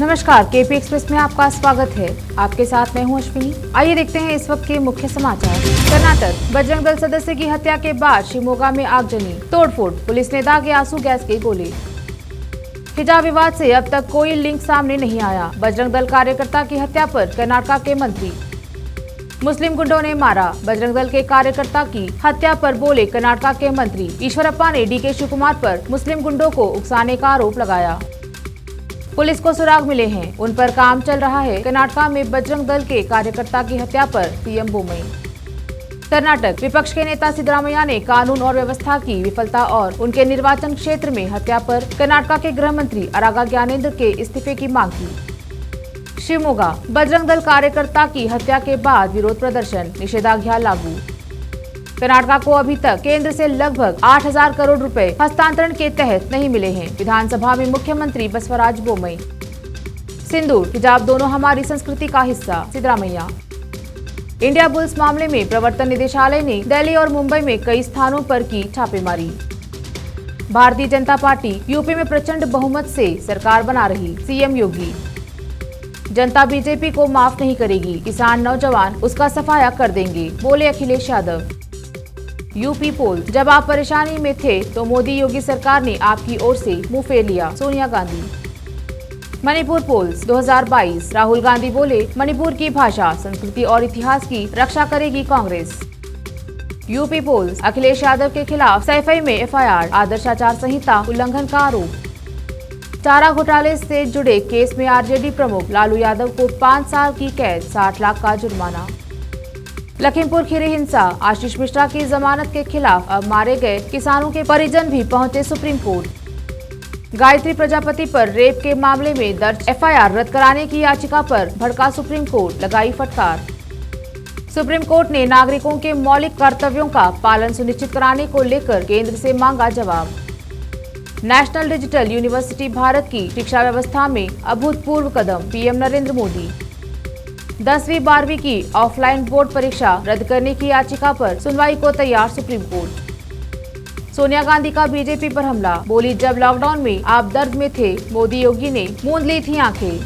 नमस्कार, KP express में आपका स्वागत है। आपके साथ मैं हूं अश्विनी। आइए देखते हैं इस वक्त के मुख्य समाचार। कर्नाटक, बजरंग दल सदस्य की हत्या के बाद शिवमोगा में आगजनी, तोड़फोड़, पुलिस ने दागे आंसू गैस के गोले। हिजाब विवाद से अब तक कोई लिंक सामने नहीं आया, बजरंग दल कार्यकर्ता की हत्या पर कर्नाटक के मंत्री। मुस्लिम गुंडों ने मारा, बजरंग दल के कार्यकर्ता की हत्या पर बोले कर्नाटक के मंत्री। ईश्वरप्पा ने डीके शिवकुमार पर मुस्लिम गुंडों को उकसाने का आरोप लगाया। पुलिस को सुराग मिले हैं, उन पर काम चल रहा है। कर्नाटक में बजरंग दल के कार्यकर्ता की हत्या पर सीएम बोम्मई। कर्नाटक, विपक्ष के नेता सिद्धरामैया ने कानून और व्यवस्था की विफलता और उनके निर्वाचन क्षेत्र में हत्या पर कर्नाटक के गृह मंत्री अरागा ज्ञानेंद्र के इस्तीफे की मांग की। शिवमोगा, बजरंग दल कार्यकर्ता की हत्या के बाद विरोध प्रदर्शन, निषेधाज्ञा लागू। कर्नाटक को अभी तक केंद्र से लगभग 8,000 करोड़ रुपए हस्तांतरण के तहत नहीं मिले हैं, विधानसभा में मुख्यमंत्री बसवराज बोम्मई। सिंदूर, हिजाब दोनों हमारी संस्कृति का हिस्सा, सिद्धरामैया। इंडिया बुल्स मामले में प्रवर्तन निदेशालय ने दिल्ली और मुंबई में कई स्थानों पर की छापेमारी। भारतीय जनता पार्टी यूपी में प्रचंड बहुमत से सरकार बना रही, सीएम योगी। जनता बीजेपी को माफ नहीं करेगी, किसान नौजवान उसका सफाया कर देंगे, बोले अखिलेश यादव। यूपी पोल, जब आप परेशानी में थे तो मोदी योगी सरकार ने आपकी ओर से मुंह फेर लिया, सोनिया गांधी। मणिपुर पोल्स 2022, राहुल गांधी बोले मणिपुर की भाषा, संस्कृति और इतिहास की रक्षा करेगी कांग्रेस। यूपी पोल्स, अखिलेश यादव के खिलाफ सैफई में एफआईआर, आदर्श आचार संहिता उल्लंघन का आरोप। चारा घोटाले से जुड़े केस में आरजेडी प्रमुख लालू यादव को 5 साल की कैद, 60 लाख का जुर्माना। लखीमपुर खीरी हिंसा, आशीष मिश्रा की जमानत के खिलाफ अब मारे गए किसानों के परिजन भी पहुंचे सुप्रीम कोर्ट। गायत्री प्रजापति पर रेप के मामले में दर्ज एफआईआर रद्द कराने की याचिका पर भड़का सुप्रीम कोर्ट, लगाई फटकार। सुप्रीम कोर्ट ने नागरिकों के मौलिक कर्तव्यों का पालन सुनिश्चित कराने को लेकर केंद्र से मांगा जवाब। नेशनल डिजिटल यूनिवर्सिटी भारत की शिक्षा व्यवस्था में अभूतपूर्व कदम, पीएम नरेंद्र मोदी। 10वीं 12वीं की ऑफलाइन बोर्ड परीक्षा रद्द करने की याचिका पर सुनवाई को तैयार सुप्रीम कोर्ट। सोनिया गांधी का बीजेपी पर हमला, बोली जब लॉकडाउन में आप दर्द में थे, मोदी योगी ने मूंद ली थी आंखें।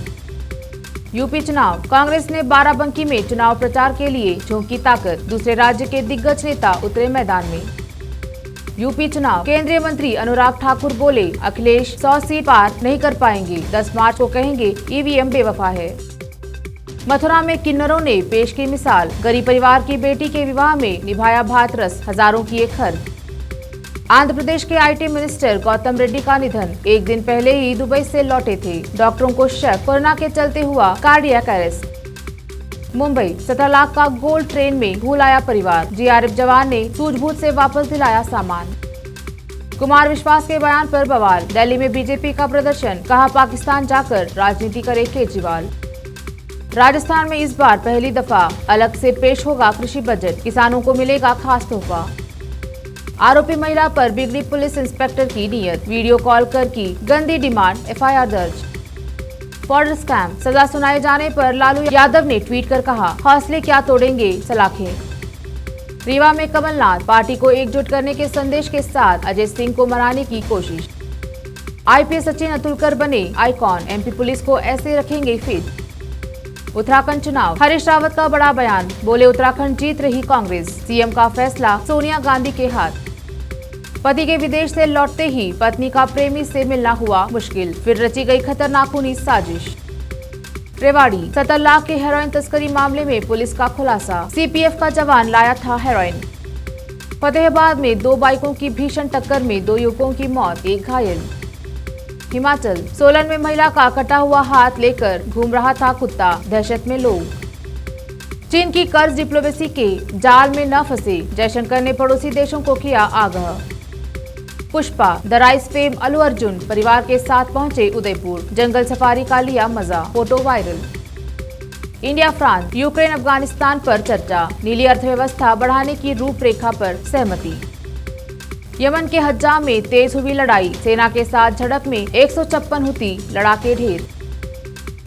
यूपी चुनाव, कांग्रेस ने बाराबंकी में चुनाव प्रचार के लिए झोंकी ताकत, दूसरे राज्य के दिग्गज नेता उतरे मैदान में। यूपी चुनाव, केंद्रीय मंत्री अनुराग ठाकुर बोले अखिलेश 100 सीट पार नहीं कर पाएंगे, 10 मार्च को कहेंगे ईवीएम बेवफा है। मथुरा में किन्नरों ने पेश की मिसाल, गरीब परिवार की बेटी के विवाह में निभाया भात रस, हजारों किए खर्च। आंध्र प्रदेश के आईटी मिनिस्टर गौतम रेड्डी का निधन, एक दिन पहले ही दुबई से लौटे थे, डॉक्टरों को शक कोरोना के चलते हुआ कार्डियक अरेस्ट। मुंबई, 17 लाख का गोल्ड ट्रेन में भूल आया परिवार, जीआरएफ जवान ने सूझबूझ से वापस दिलाया सामान। कुमार विश्वास के बयान पर बवाल, दिल्ली में बीजेपी का प्रदर्शन, कहा पाकिस्तान जाकर राजनीति करे केजरीवाल। राजस्थान में इस बार पहली दफा अलग से पेश होगा कृषि बजट, किसानों को मिलेगा खास तोहफा। आरोपी महिला पर बिगड़ी पुलिस इंस्पेक्टर की नीयत, वीडियो कॉल कर की गंदी डिमांड, एफआईआर दर्ज। बॉर्डर स्कैम, सजा सुनाए जाने पर लालू यादव ने ट्वीट कर कहा हौसले क्या तोड़ेंगे सलाखें। रीवा में कमलनाथ, पार्टी को एकजुट करने के संदेश के साथ अजय सिंह को मनाने की कोशिश। आईपीएस सचिन अतुलकर बने आइकॉन, एमपी पुलिस को ऐसे रखेंगे फिट। उत्तराखंड चुनाव, हरीश रावत का बड़ा बयान, बोले उत्तराखंड जीत रही कांग्रेस, सीएम का फैसला सोनिया गांधी के हाथ। पति के विदेश से लौटते ही पत्नी का प्रेमी से मिलना हुआ मुश्किल, फिर रची गई खतरनाक खूनी साजिश। रेवाड़ी, 70 लाख के हेरोइन तस्करी मामले में पुलिस का खुलासा, सीपीएफ का जवान लाया था हेरोइन। फतेहाबाद में 2 बाइकों की भीषण टक्कर में 2 युवकों की मौत, 1 घायल। हिमाचल, सोलन में महिला का कटा हुआ हाथ लेकर घूम रहा था कुत्ता, दहशत में लोग। चीन की कर्ज डिप्लोमेसी के जाल में न फंसे, जयशंकर ने पड़ोसी देशों को किया आगाह। Pushpa, the rice fame Allu Arjun परिवार के साथ पहुंचे उदयपुर, जंगल सफारी का लिया मजा, photo viral. India France, Ukraine Afghanistan पर चर्चा, नीली अर्थव्यवस्था बढ़ाने की रूपरेखा पर सहमति। यमन के हज्जा में तेज हुई लड़ाई, सेना के साथ झड़प में 156 हुती, लड़ाके ढेर।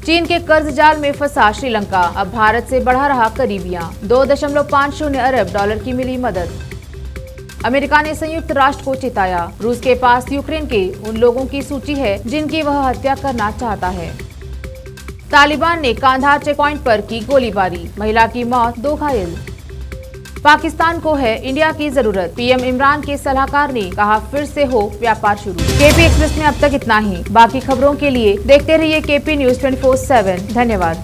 चीन के कर्ज जाल में फंसा श्रीलंका, अब भारत से बढ़ा रहा करीबियां, 2.50 अरब डॉलर की मिली मदद। अमेरिका ने संयुक्त राष्ट्र को चेताया, रूस के पास यूक्रेन के उन लोगों की सूची है जिनकी वह हत्या करना चाहता है। तालिबान ने कांधार चेक पॉइंट पर की गोलीबारी, महिला की मौत, 2 घायल। पाकिस्तान को है इंडिया की जरूरत, पीएम इमरान के सलाहकार ने कहा, फिर से हो व्यापार शुरू। केपी एक्सप्रेस में अब तक इतना ही। बाकी खबरों के लिए देखते रहिए केपी न्यूज 24/7। धन्यवाद।